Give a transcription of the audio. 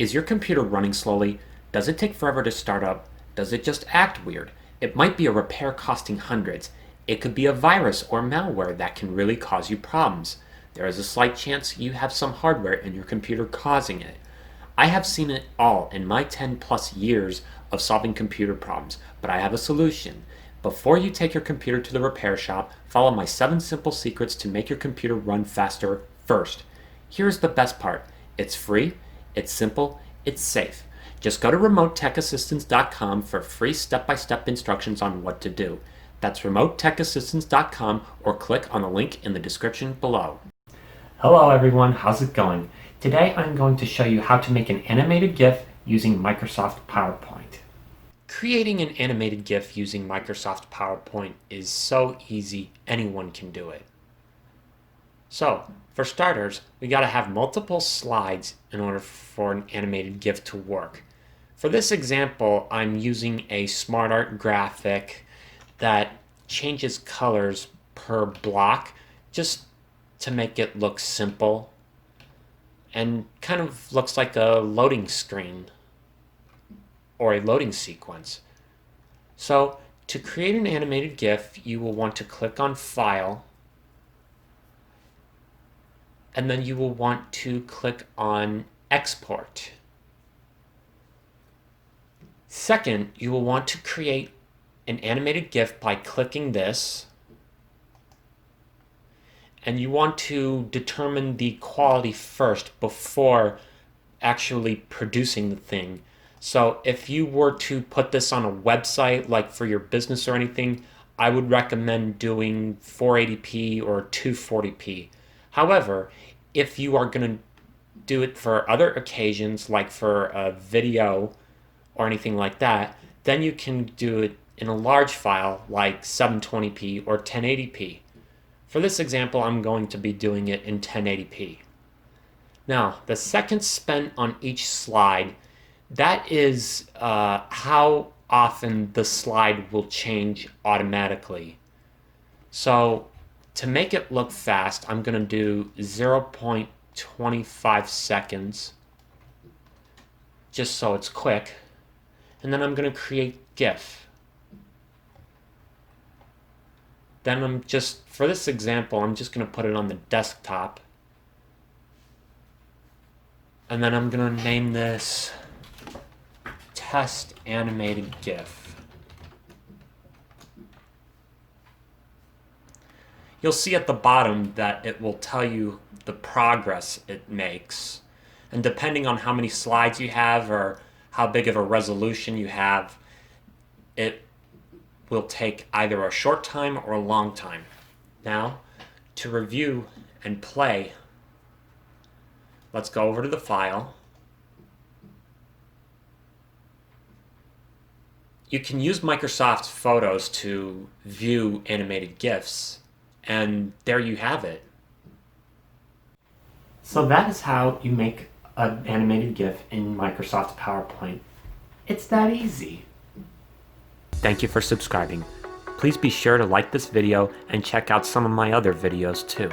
Is your computer running slowly? Does it take forever to start up? Does it just act weird? It might be a repair costing hundreds. It could be a virus or malware that can really cause you problems. There is a slight chance you have some hardware in your computer causing it. I have seen it all in my 10 plus years of solving computer problems, but I have a solution. Before you take your computer to the repair shop, follow my 7 simple secrets to make your computer run faster first. Here's the best part. It's free, it's simple, it's safe. Just go to remotetechassistance.com for free step-by-step instructions on what to do. That's remotetechassistance.com or click on the link in the description below. Hello everyone, how's it going? Today I'm going to show you how to make an animated GIF using Microsoft PowerPoint. Creating an animated GIF using Microsoft PowerPoint is so easy, anyone can do it. So, for starters, we gotta have multiple slides in order for an animated GIF to work. For this example, I'm using a SmartArt graphic that changes colors per block just to make it look simple and kind of looks like a loading screen or a loading sequence. So to create an animated GIF, you will want to click on File, and then you will want to click on Export. Second, you will want to create an animated GIF by clicking this, and you want to determine the quality first before actually producing the thing. So if you were to put this on a website, like for your business or anything, I would recommend doing 480p or 240p. However, if you are going to do it for other occasions, like for a video or anything like that, then you can do it in a large file like 720p or 1080p. For this example, I'm going to be doing it in 1080p. Now, the seconds spent on each slide, that is how often the slide will change automatically. So to make it look fast, I'm going to do 0.25 seconds, just so it's quick. And then I'm going to create GIF. Then for this example, I'm just going to put it on the desktop. And then I'm going to name this Test Animated GIF. You'll see at the bottom that it will tell you the progress it makes. And depending on how many slides you have or how big of a resolution you have, it will take either a short time or a long time. Now, to review and play, let's go over to the file. You can use Microsoft Photos to view animated GIFs, and there you have it. So that is how you make an animated GIF in Microsoft PowerPoint. It's that easy. Thank you for subscribing. Please be sure to like this video and check out some of my other videos too.